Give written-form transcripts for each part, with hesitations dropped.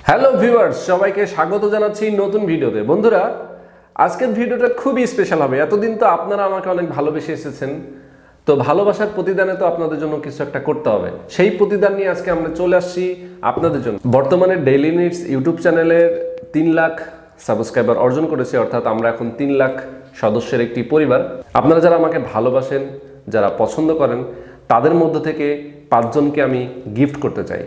Hello viewers, সবাইকে স্বাগত জানাচ্ছি নতুন ভিডিওতে। বন্ধুরা, আজকের ভিডিওটা খুবই স্পেশাল হবে। এতদিন তো আপনারা আমাকে অনেক ভালোবেসে এসেছেন, তো ভালোবাসার প্রতিদানে তো আপনাদের জন্য কিছু একটা করতে হবে। সেই প্রতিদান নিয়ে আজকে আমরা চলে আসছি আপনাদের জন্য। বর্তমানে ডেইলি নিডস ইউটিউব চ্যানেলের 3 লাখ সাবস্ক্রাইবার অর্জন করেছি, অর্থাৎ আমরা এখন 3 লাখ সদস্যের একটি পরিবার। আপনারা যারা আমাকে ভালোবাসেন, যারা পছন্দ করেন, তাদের মধ্য থেকে 5 জনকে আমি গিফট করতে চাই,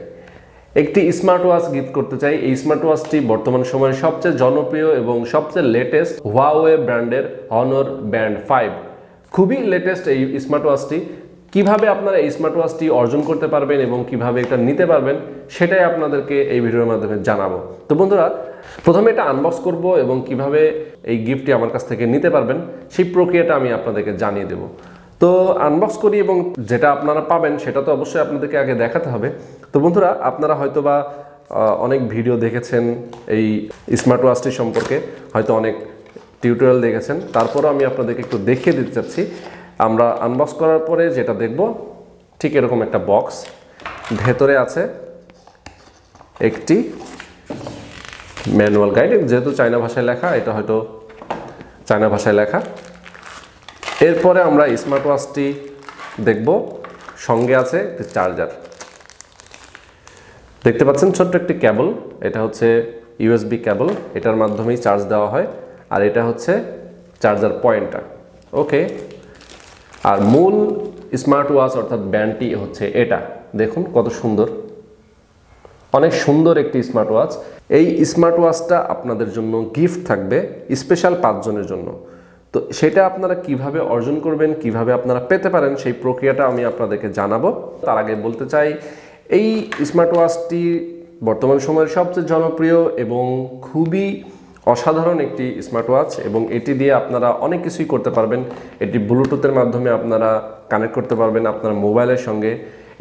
একটি স্মার্ট ওয়াচ গিফট করতে চাই। এই স্মার্ট ওয়াচটি বর্তমান সময়ে সবচেয়ে জনপ্রিয় এবং সবচেয়ে লেটেস্ট হুয়াওয়ে ব্র্যান্ডের হনর ব্যান্ড 5। খুবই লেটেস্ট এই স্মার্ট ওয়াচটি। কিভাবে আপনারা এই স্মার্ট ওয়াচটি অর্জন করতে পারবেন এবং কিভাবে এটা নিতে পারবেন সেটাই আপনাদেরকে এই ভিডিওর মাধ্যমে জানাবো। তো বন্ধুরা, প্রথমে এটা আনবক্স করব এবং কিভাবে এই গিফটটি আমার কাছ থেকে নিতে পারবেন সেই প্রক্রিয়াটা আমি আপনাদেরকে জানিয়ে দেব। তো আনবক্স করি এবং যেটা আপনারা পাবেন সেটা তো অবশ্যই আপনাদেরকে আগে দেখাতে হবে। তো বন্ধুরা, আপনারা হয়তোবা অনেক ভিডিও দেখেছেন এই স্মার্ট ওয়াচটি সম্পর্কে, হয়তো অনেক টিউটোরিয়াল দেখেছেন, তারপরও আমি আপনাদেরকে একটু দেখিয়ে দিতে চাচ্ছি। আমরা আনবক্স করার পরে যেটা দেখব, ঠিক এরকম একটা বক্স, ভেতরে আছে একটি ম্যানুয়াল গাইড, যেহেতু চায়না ভাষায় লেখা, এটা হয়তো চায়না ভাষায় লেখা। এরপরে আমরা স্মার্ট ওয়াচটি দেখব, সঙ্গে আছে একটি চার্জার। দেখতে পাচ্ছেন ছোট্ট একটি কেবল, এটা হচ্ছে ইউএসবি কেবল, এটার মাধ্যমেই চার্জ দেওয়া হয়। আর এটা হচ্ছে চার্জার পয়েন্টটা। ওকে, আর মূল স্মার্ট ওয়াচ অর্থাৎ ব্যান্ডটি হচ্ছে এটা। দেখুন কত সুন্দর, অনেক সুন্দর একটি স্মার্ট ওয়াচ। এই স্মার্ট ওয়াচটা আপনাদের জন্য গিফট থাকবে স্পেশাল 5 জনের জন্য। তো সেটা আপনারা কিভাবে অর্জন করবেন, কিভাবে আপনারা পেতে পারেন সেই প্রক্রিয়াটা আমি আপনাদেরকে জানাবো। তার আগে বলতে চাই, এই স্মার্ট ওয়াচটি বর্তমান সময়ের সবচেয়ে জনপ্রিয় এবং খুবই অসাধারণ একটি স্মার্ট ওয়াচ, এবং এটি দিয়ে আপনারা অনেক কিছুই করতে পারবেন। এটি ব্লুটুথের মাধ্যমে আপনারা কানেক্ট করতে পারবেন আপনার মোবাইলের সঙ্গে।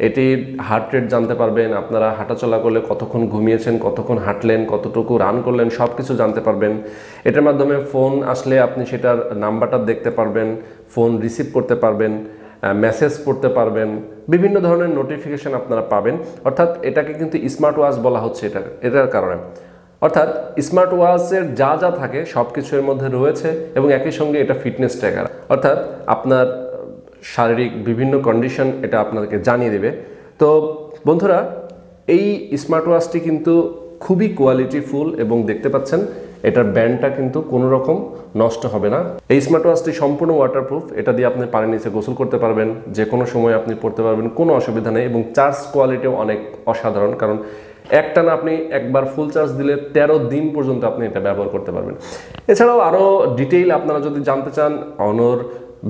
এটির হার্ট রেট জানতে পারবেন, আপনারা হাঁটাচলা করলে কতক্ষণ ঘুমিয়েছেন, কতক্ষণ হাঁটলেন, কতটুকু রান করলেন, সব কিছু জানতে পারবেন। এটার মাধ্যমে ফোন আসলে আপনি সেটার নাম্বারটা দেখতে পারবেন, ফোন রিসিভ করতে পারবেন, মেসেজ পড়তে পারবেন, বিভিন্ন ধরনের নোটিফিকেশান আপনারা পাবেন। অর্থাৎ এটাকে কিন্তু স্মার্ট ওয়াচ বলা হচ্ছে এটার কারণে। অর্থাৎ স্মার্ট ওয়াচের যা যা থাকে সব কিছু এর মধ্যে রয়েছে, এবং একই সঙ্গে এটা ফিটনেস ট্র্যাকার, অর্থাৎ আপনার শারীরিক বিভিন্ন কন্ডিশন এটা আপনাদেরকে জানিয়ে দেবে। তো বন্ধুরা, এই স্মার্ট ওয়াচটি কিন্তু খুবই কোয়ালিটিফুল, এবং দেখতে পাচ্ছেন এটার ব্যান্ডটা কিন্তু কোনো রকম নষ্ট হবে না। এই স্মার্ট ওয়াচটি সম্পূর্ণ ওয়াটারপ্রুফ, এটা দিয়ে আপনি পানির নিচে গোসল করতে পারবেন, যে কোনো সময় আপনি পড়তে পারবেন, কোনো অসুবিধা নেই। এবং চার্জ কোয়ালিটিও অনেক অসাধারণ, কারণ একটানা আপনি একবার ফুল চার্জ দিলে 13 দিন পর্যন্ত আপনি এটা ব্যবহার করতে পারবেন। এছাড়াও আরও ডিটেইল আপনারা যদি জানতে চান, অনর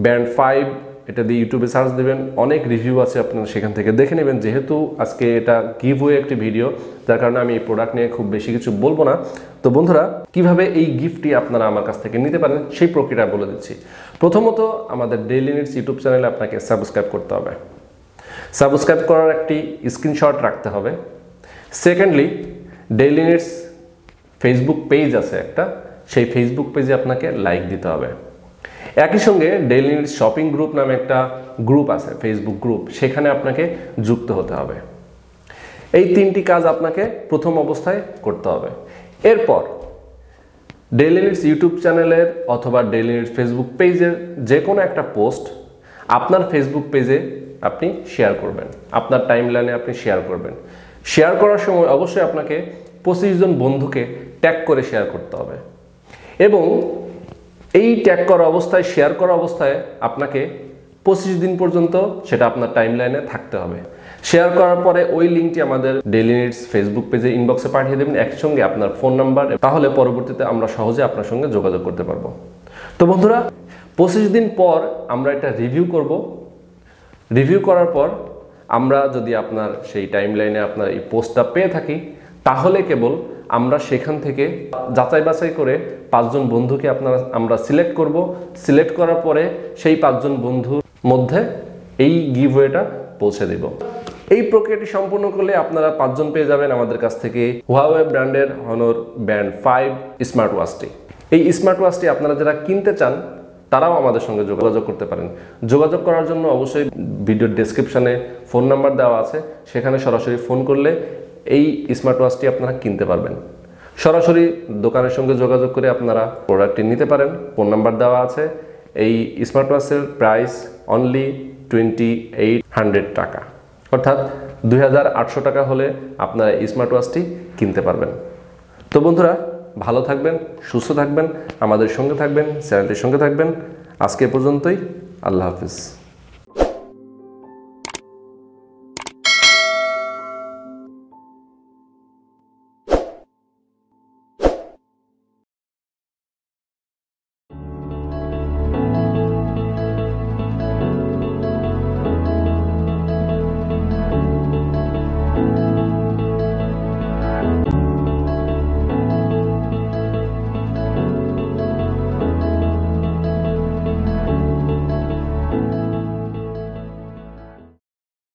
ব্যান্ড 5 এটা দিয়ে ইউটিউবে সার্চ দেবেন, অনেক রিভিউ আছে, আপনারা সেখান থেকে দেখে নেবেন। যেহেতু আজকে এটা গিভওয়ে একটি ভিডিও, যার কারণে আমি এই প্রোডাক্ট নিয়ে খুব বেশি কিছু বলবো না। তো বন্ধুরা, কিভাবে এই গিফটটি আপনারা আমার কাছ থেকে নিতে পারেন সেই প্রক্রিয়াটা বলে দিচ্ছি। প্রথমত, আমাদের ডেইলি নিডস ইউটিউব চ্যানেলে আপনাকে সাবস্ক্রাইব করতে হবে। সাবস্ক্রাইব করার একটি স্ক্রিনশট রাখতে হবে। Secondly, daily needs Facebook page আছে একটা, সেই ফেসবুক পেজে আপনাকে লাইক দিতে হবে। একই সঙ্গে ডেইলি নিডস শপিং গ্রুপ নামে একটা গ্রুপ আছে, ফেসবুক গ্রুপ, সেখানে আপনাকে যুক্ত হতে হবে। এই 3টি কাজ আপনাকে প্রথম অবস্থায় করতে হবে। এরপর ডেইলি নিডস ইউটিউব চ্যানেলের অথবা ডেইলি নিডস ফেসবুক পেজের যে কোনো একটা পোস্ট আপনার ফেসবুক পেজে আপনি শেয়ার করবেন, আপনার টাইমলাইনে আপনি শেয়ার করবেন। শেয়ার করার সময় অবশ্যই আপনাকে 25 জন বন্ধুকে ট্যাগ করে শেয়ার করতে হবে, এবং এই ট্যাগ করা অবস্থায়, শেয়ার করা অবস্থায় আপনাকে 25 দিন পর্যন্ত সেটা আপনার টাইমলাইনে থাকতে হবে। শেয়ার করার পরে ওই লিঙ্কটি আমাদের ডেইলি নিডস ফেসবুক পেজে ইনবক্সে পাঠিয়ে দেবেন, একই সঙ্গে আপনার ফোন নাম্বার, তাহলে পরবর্তীতে আমরা সহজে আপনার সঙ্গে যোগাযোগ করতে পারবো। তো বন্ধুরা, 25 দিন পর আমরা এটা রিভিউ করব। রিভিউ করার পর আমরা যদি আপনার সেই টাইমলাইনে আপনার এই পোস্টটা পেয়ে থাকি, তাহলে কেবল আমরা সেখান থেকে যাচাই বাছাই করে 5 জন বন্ধুকে আমরা সিলেক্ট করব। সিলেক্ট করার পরে সেই 5 জন বন্ধুর মধ্যে এই গিভওয়েটা পৌঁছে দেব। এই প্রক্রিয়াটি সম্পূর্ণ করলে আপনারা 5 জন পেয়ে যাবেন আমাদের কাছ থেকে হুয়াওয়ে ব্র্যান্ডের হনর ব্যান্ড 5 স্মার্ট ওয়াচটি। এই স্মার্ট ওয়াচটি আপনারা যারা কিনতে চান তারাও আমাদের সঙ্গে যোগাযোগ করতে পারেন। যোগাযোগ করার জন্য অবশ্যই ভিডিওর ডেসক্রিপশনে ফোন নাম্বার দেওয়া আছে, সেখানে সরাসরি ফোন করলে এই স্মার্ট ওয়াচটি আপনারা কিনতে পারবেন। সরাসরি দোকানের সঙ্গে যোগাযোগ করে আপনারা প্রোডাক্টটি নিতে পারেন। ফোন নাম্বার দেওয়া আছে। এই স্মার্ট ওয়াচের প্রাইস অনলি 2800 টাকা, অর্থাৎ 2800 টাকা হলে আপনারা এই স্মার্ট ওয়াচটি কিনতে পারবেন। তো বন্ধুরা, ভালো থাকবেন, সুস্থ থাকবেন, আমাদের সঙ্গে থাকবেন, চ্যানেলটির সঙ্গে থাকবেন। আজকে পর্যন্তই। আল্লাহ হাফিজ।